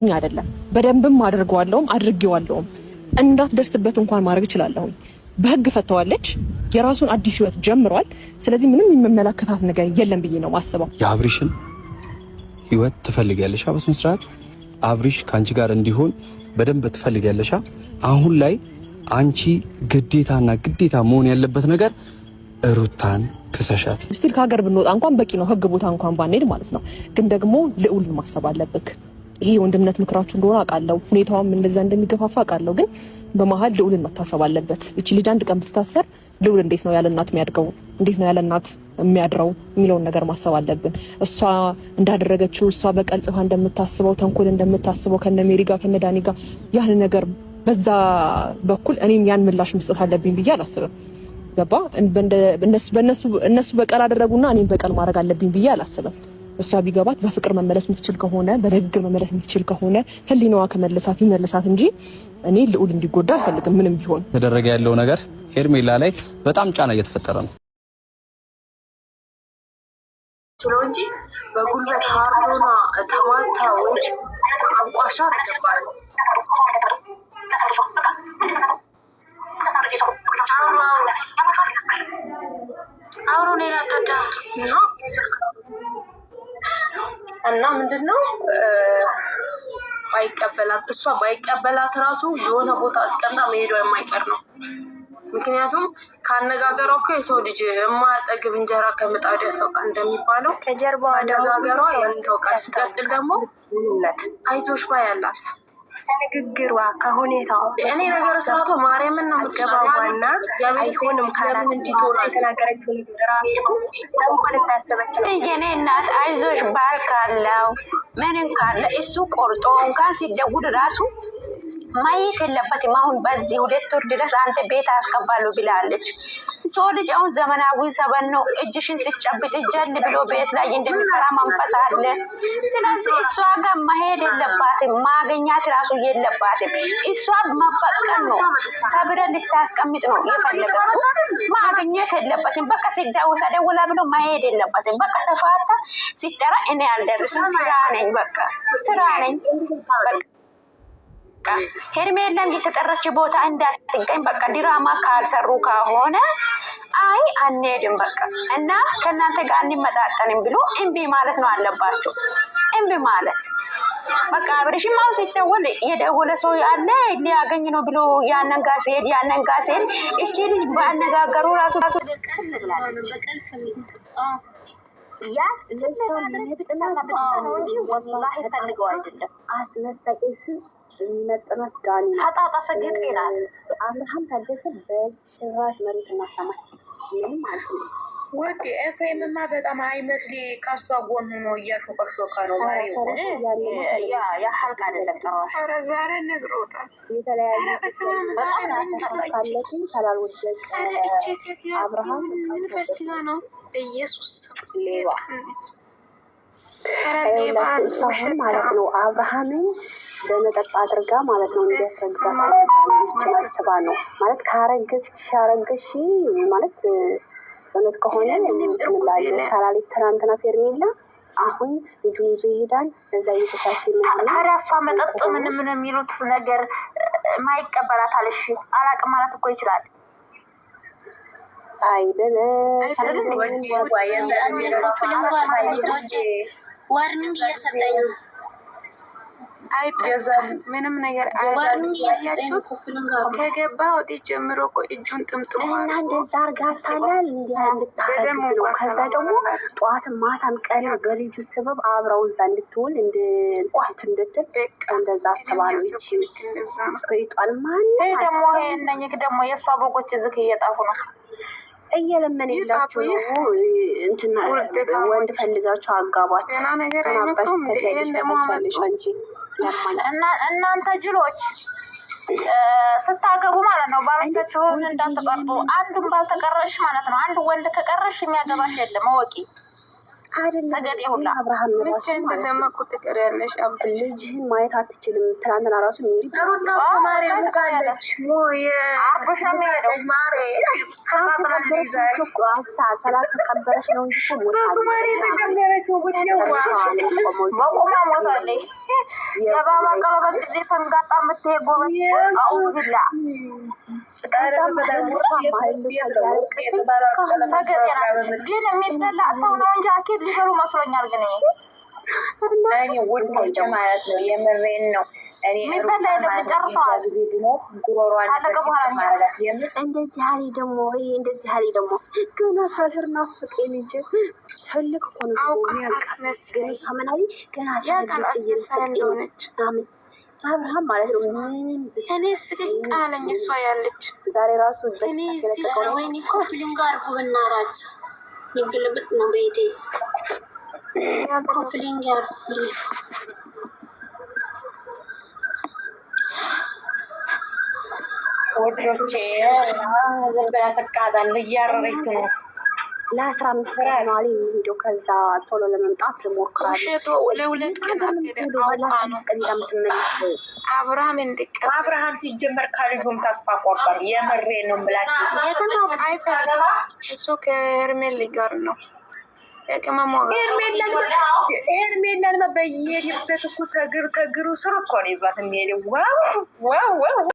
አይደለም በደንብም አድርጌዋለሁም እንዳትደርስበት እንኳን ማድረግ እችላለሁ። በህግ ፈተዋለች። የራሱን አዲስ ህይወት ጀምሯል። ስለዚህ ምንም የሚመለከታት ነገር የለም ብዬ ነው ማስበው። የአብሪሽን ህይወት ትፈልጊያለሽ? በስነ ስርዓት አብሪሽ ካንቺ ጋር እንዲሆን በደንብ ትፈልጊያለሽ? አሁን ላይ አንቺ ግዴታ መሆን ያለበት ነገር ሩታን ክሰሻት። ስቲል ከሀገር ብንወጣ እንኳን በቂ ነው። ህግ ቦታ እንኳን ባንሄድ ማለት ነው። ግን ደግሞ ልዑልን ማሰብ አለብክ። ይሄ ወንድምነት ምክራችሁ እንደሆነ አውቃለሁ። ሁኔታውም እንደዛ እንደሚገፋፋ አውቃለሁ። ግን በመሀል ልዑልን መታሰብ አለበት። እቺ ልጅ አንድ ቀን ብትታሰር ልዑል እንዴት ነው ያለ እናት የሚያድገው? እንዴት ነው ያለ እናት የሚያድረው የሚለውን ነገር ማሰብ አለብን። እሷ እንዳደረገችው እሷ በቀል ጽፋ እንደምታስበው ተንኮል እንደምታስበው ከነ ሜሪ ጋር ከነ ዳኒ ጋር ያን ነገር በዛ በኩል እኔም ያን ምላሽ መስጠት አለብኝ ብዬ አላስብም። ገባ? እነሱ በቀል አደረጉና እኔም በቀል ማድረግ አለብኝ ብዬ አላስብም። እሷ ቢገባት በፍቅር መመለስ የምትችል ከሆነ በንግግር መመለስ የምትችል ከሆነ ህሊናዋ ከመለሳት ይመለሳት እንጂ እኔ ልዑል እንዲጎዳ አልፈልግም። ምንም ቢሆን ተደረገ ያለው ነገር ሄርሜላ ላይ በጣም ጫና እየተፈጠረ ነው እንጂ በጉልበት ሃርዶና ተማታ ወይ አንቋሻ ተባለ አውሮ ሌላ ተዳቱ ነው እና ምንድነው እሷ ባይቀበላት ራሱ የሆነ ቦታ አስቀምጣ መሄዷ የማይቀር ነው። ምክንያቱም ካነጋገሯ እኮ የሰው ልጅ የማያጠግብ እንጀራ ከምጣዱ ያስታውቃል እንደሚባለው ከጀርባዋ አነጋገሯ ያስታውቃል። ሲቀጥል ደግሞ አይዞሽ ባይ ያላት ከንግግሯ ከሁኔታው እኔ ነገር ስራቷ ማርያምን ነው የምትገባውና አይሆንም ካላት እንዲቶና የተናገረችው ነገር ራሱ እንኳን እንዳሰበች ነው። የኔ እናት አይዞሽ ባል ካለው ምንም ካለ እሱ ቆርጦ እንኳን ሲደውል ራሱ ማየት የለበትም። አሁን በዚህ 2 ወር ድረስ አንተ ቤት አስገባለሁ ብላለች። ሰው ልጅ አሁን ዘመናዊ ሰበን ነው። እጅሽን ሲጨብጥ ጀል ብሎ ቤት ላይ እንደሚቀራ መንፈስ አለ። ስለዚህ እሷ ጋር መሄድ የለባትም፣ ማገኛት ራሱ የለባትም። እሷ መበቀል ነው፣ ሰብረ ልታስቀምጥ ነው የፈለገችው። ማገኘት የለበትም። በቃ ሲዳውታ ደውላ ብሎ መሄድ የለበትም። በቃ ተፋታ ሲጠራ እኔ አልደርስም፣ ስራ ነኝ፣ በቃ ስራ ነኝ። ሄርሜላም የተጠራች ቦታ እንዳትገኝ በቃ ድራማ ካልሰሩ ከሆነ አይ አንሄድም በቃ እና ከእናንተ ጋር እንመጣጠንም ብሎ እምቢ ማለት ነው አለባቸው። እምቢ ማለት በቃ አብረሽም አሁን ሲደወል የደወለ ሰው ያለ ሊያገኝ ነው ብሎ ያንን ጋር ሲሄድ እቺ ልጅ ባነጋገሩ ራሱ በቀል ያ እንጂ ወላሂ ፈልገው አይደለም አስመሳይ የሚመጥናት ዳኒ ታጣጣሰ ገጤናት አብርሃም ታደሰ በጭራሽ መሬት እና ሰማይ ምንም ማለት ነው። ወዲ ኤፍሬምማ በጣም አይመስሊ ካሷ ጎን ሆኖ እያሾቀሾቀ ነው ማለት ያ ሐልቅ አይደለም ተራሽ ዛሬ ነግሮታ የተለያየ ካለችን ተላልወደቅ አብርሃም ምን ፈልጋ ነው ኢየሱስ ሌባ ሳሁን ማለት ነው። አብርሃምን በመጠጥ አድርጋ ማለት ነው እንዲያስረግዛት አስባ ነው ማለት ካረገሽ ማለት እውነት ከሆነ ሰላሌት ትናንትና ፌርሜላ አሁን ልጁ ይዞ ይሄዳል። እዛ እየተሻሸ ታዲያ እሷ መጠጥ ምን የሚሉት ነገር ማይቀበላት አለሽ አላቅም ማለት እኮ ይችላል። አይ ዋርኒንግ እየሰጠኝ ነው። አይገዛም ምንም ነገር ዋርኒንግ እየሰጠኝ ነው። ከገባ ወዲህ ጀምሮ እኮ እጁን ጥምጥም እና እንደዛ አርጋ ታላል እንዲህ እንድታረግ ነው። ከዛ ደግሞ ጠዋትም ማታም ቀን በልጁ ስበብ አብረው እዛ እንድትውል እንድትል እንደዛ አስባ ነው። እቺ ሰይጣን ማን ደግሞ እነኝህ ደግሞ የእሷ በጎች ዝክ እየጣፉ ነው። እየለመን የላችሁ ነው እንትና ወንድ ፈልጋችሁ አጋባት አባሽ ተከታይልሽ ተመቻለሽ አንቺ እናንተ ጅሎች ስታገቡ ማለት ነው ባሎቻችሁን እንዳትቀርጡ። አንዱን ባልተቀረሽ ማለት ነው አንድ ወንድ ከቀረሽ የሚያገባሽ የለም ወቂ አይደለም ሁላ አብርሃም ልጅ እንደደመቁ ትቀሪያለሽ። ልጅህን ማየት አትችልም። ትናንትና ራሱ ሜሪ ማርያም ካለች ስላልተቀበረች ነው እንጂ የባባ ቀለበት ጊዜ ተንጋጣ የምትሄድ ጎበዝ አውብላ ግን የሚበላ ተው ነው እንጂ አኪድ ሊበሉ መስሎኛል። ግን እኔ ውዶች ማለት ነው የምሬን ነው። የሚበላ የለም ጨርሰዋል። እንደዚህ ሀሊ ደግሞ እንደዚህ ሀሊ ደግሞ ገና ሳልህር ናፍቄን እንጂ ትልቅ እኮ ነው ገና እንደሆነች አብርሃም ማለት ነው። እኔ ስቅቅ አለኝ እሷ ያለች ዛሬ ራሱ እኔ ወይኔ ኮፍሊን ጋር ጉብናራችሁ ይግልብጥ ነው ቤቴ ኮፍሊን ጋር ፕሊዝ ወዶቼ ዝም ብላ ተቃጣል እያረረች ነው። ለ15 ነው አለ የሚሄደው። ከዛ ቶሎ ለመምጣት ሞክራለሁ። ለሁለት ቀን አብርሃም እንድቀር አብርሃም ሲጀመር ካልጁም ተስፋ ቆርጧል። የምሬ ነው የምላችሁ። የትኛው አይፈልግም እሱ ከሄርሜላ ጋር ነው። ሄርሜላን በየሄድበት እኮ ተግሩ ስር እኮ ነው ይዟት የሚሄደው። ዋው